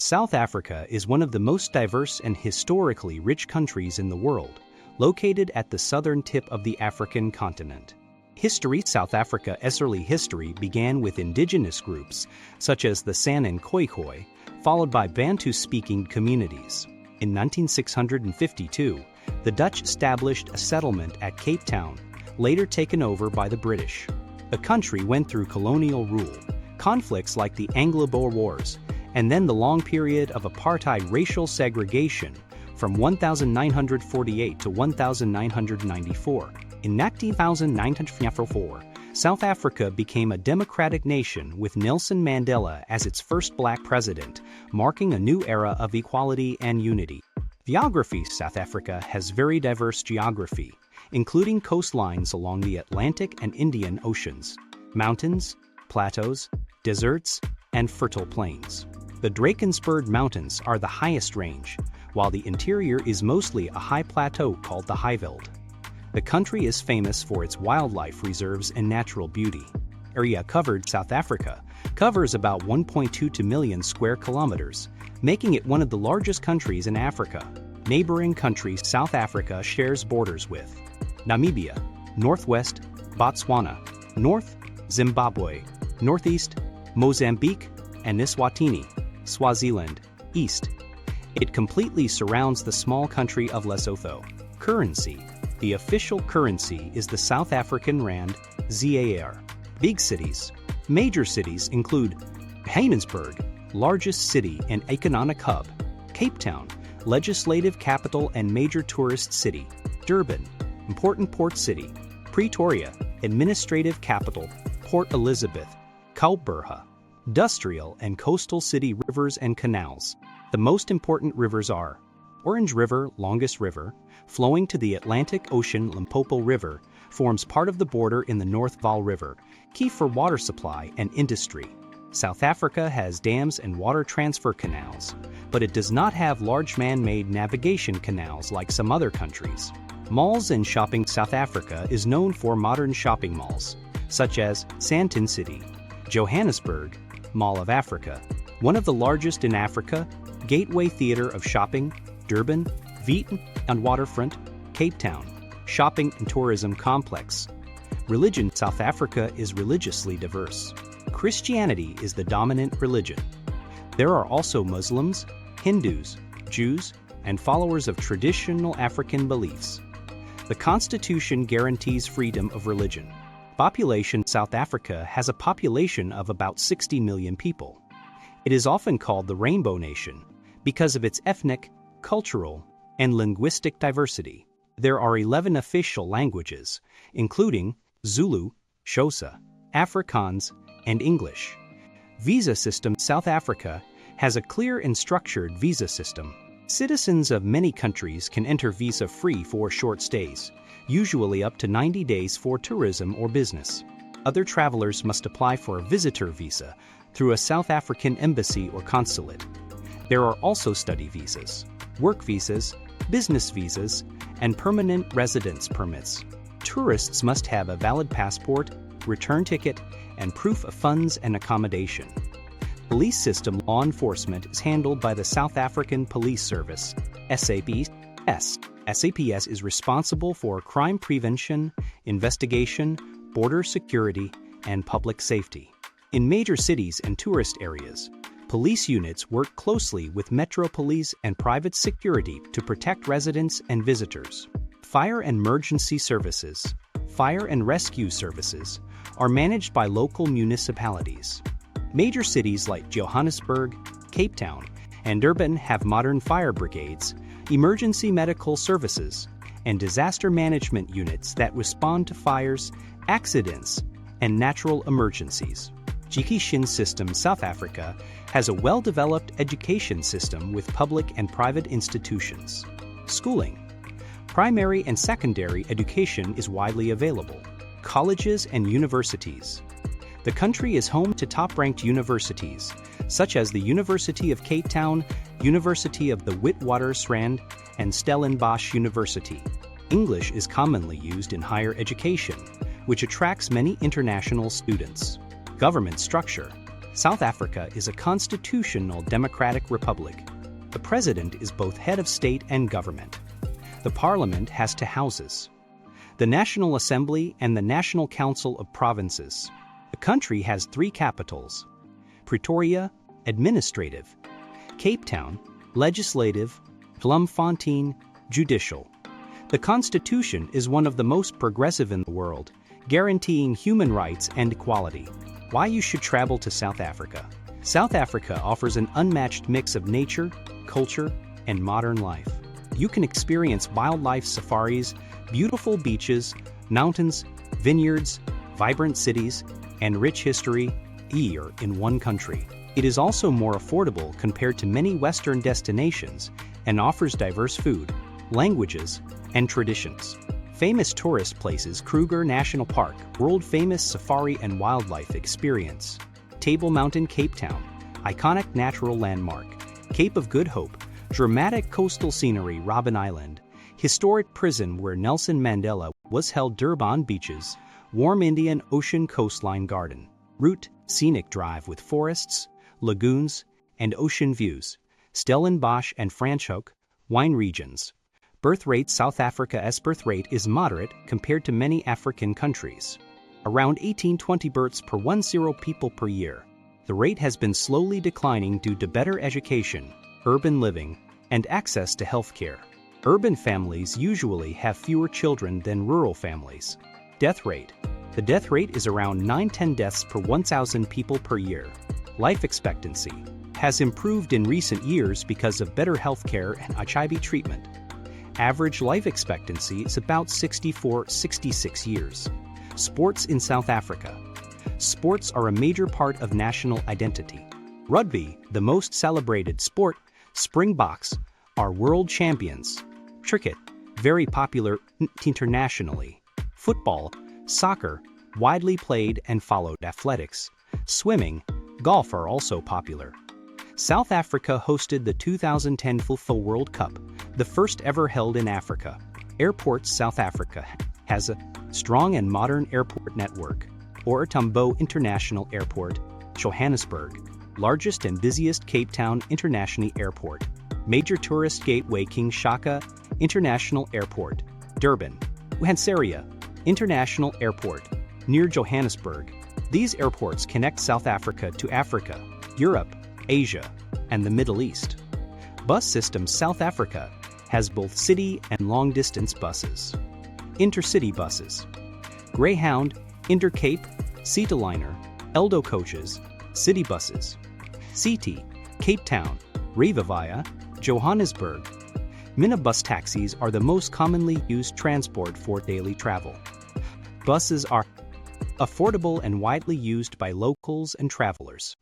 South Africa is one of the most diverse and historically rich countries in the world, located at the southern tip of the African continent. History. South Africa's early history began with indigenous groups, such as the San and Khoikhoi, followed by Bantu-speaking communities. In 1652, the Dutch established a settlement at Cape Town, later taken over by the British. The country went through colonial rule, conflicts like the Anglo-Boer Wars, and then the long period of apartheid racial segregation from 1948 to 1994. In 1994, South Africa became a democratic nation with Nelson Mandela as its first black president, marking a new era of equality and unity. Geography. South Africa has very diverse geography, including coastlines along the Atlantic and Indian Oceans, mountains, plateaus, deserts, and fertile plains. The Drakensberg Mountains are the highest range, while the interior is mostly a high plateau called the Highveld. The country is famous for its wildlife reserves and natural beauty. Area covered. South Africa covers about 1.22 million square kilometers, making it one of the largest countries in Africa. Neighboring countries. South Africa shares borders with Namibia, northwest, Botswana, north, Zimbabwe, northeast, Mozambique, and Eswatini, Swaziland, east. It completely surrounds the small country of Lesotho. Currency. The official currency is the South African Rand, ZAR. Big cities. Major cities include Johannesburg, largest city and economic hub, Cape Town, legislative capital and major tourist city, Durban, important port city, Pretoria, administrative capital, Port Elizabeth, Kaapberg, industrial and coastal city. Rivers and canals. The most important rivers are Orange River, longest river, flowing to the Atlantic Ocean. Limpopo River forms part of the border in the north. Vaal River, key for water supply and industry. South Africa has dams and water transfer canals, but it does not have large man-made navigation canals like some other countries. Malls and shopping. South Africa is known for modern shopping malls, such as Sandton City, Johannesburg, Mall of Africa, one of the largest in Africa, Gateway Theatre of Shopping, Durban, Wheaton and Waterfront, Cape Town, Shopping and Tourism Complex. Religion. South Africa is religiously diverse. Christianity is the dominant religion. There are also Muslims, Hindus, Jews, and followers of traditional African beliefs. The Constitution guarantees freedom of religion. Population. South Africa has a population of about 60 million people. It is often called the Rainbow Nation because of its ethnic, cultural, and linguistic diversity. There are 11 official languages, including Zulu, Xhosa, Afrikaans, and English. Visa system. South Africa has a clear and structured visa system. Citizens of many countries can enter visa-free for short stays, usually up to 90 days for tourism or business. Other travelers must apply for a visitor visa through a South African embassy or consulate. There are also study visas, work visas, business visas, and permanent residence permits. Tourists must have a valid passport, return ticket, and proof of funds and accommodation. Police system. Law enforcement is handled by the South African Police Service, SAPS. SAPS is responsible for crime prevention, investigation, border security, and public safety. In major cities and tourist areas, police units work closely with Metro Police and private security to protect residents and visitors. Fire and emergency services. Fire and rescue services are managed by local municipalities. Major cities like Johannesburg, Cape Town, and Durban have modern fire brigades, emergency medical services, and disaster management units that respond to fires, accidents, and natural emergencies. Education system. South Africa has a well-developed education system with public and private institutions. Schooling. Primary and secondary education is widely available. Colleges and universities. The country is home to top-ranked universities, such as the University of Cape Town, University of the Witwatersrand, and Stellenbosch University. English is commonly used in higher education, which attracts many international students. Government structure. South Africa is a constitutional democratic republic. The president is both head of state and government. The parliament has two houses: the National Assembly and the National Council of Provinces. The country has three capitals: Pretoria, administrative; Cape Town, legislative; Bloemfontein, judicial. The Constitution is one of the most progressive in the world, guaranteeing human rights and equality. Why you should travel to South Africa. South Africa offers an unmatched mix of nature, culture, and modern life. You can experience wildlife safaris, beautiful beaches, mountains, vineyards, vibrant cities, and rich history here in one country. It is also more affordable compared to many Western destinations and offers diverse food, languages, and traditions. Famous tourist places: Kruger National Park, world-famous safari and wildlife experience; Table Mountain, Cape Town, iconic natural landmark; Cape of Good Hope, dramatic coastal scenery; Robben Island, historic prison where Nelson Mandela was held; Durban beaches, warm Indian Ocean coastline garden; Route, scenic drive with forests, lagoons, and ocean views; Stellenbosch and Franschhoek, wine regions. Birth rate: South Africa's birth rate is moderate compared to many African countries. Around 18-20 births per 10 people per year. The rate has been slowly declining due to better education, urban living, and access to healthcare. Urban families usually have fewer children than rural families. Death rate. The death rate is around 9-10 deaths per 1,000 people per year. Life expectancy has improved in recent years because of better healthcare and HIV treatment. Average life expectancy is about 64-66 years. Sports in South Africa. Sports are a major part of national identity. Rugby, the most celebrated sport; Springboks are world champions. Cricket, very popular internationally. Football, soccer, widely played and followed. Athletics, swimming, golf are also popular. South Africa hosted the 2010 FIFA World Cup, the first ever held in Africa. Airports. South Africa has a strong and modern airport network. OR Tambo International Airport, Johannesburg, largest and busiest; Cape Town International Airport, major tourist gateway; King Shaka International Airport, Durban, Uhanseria International Airport, near Johannesburg. These airports connect South Africa to Africa, Europe, Asia, and the Middle East. Bus systems. South Africa has both city and long-distance buses. Intercity buses: Greyhound, Intercape, Citiliner, Eldo coaches, city buses. City, Cape Town, Rea Vaya, Johannesburg. Minibus taxis are the most commonly used transport for daily travel. Buses are affordable and widely used by locals and travelers.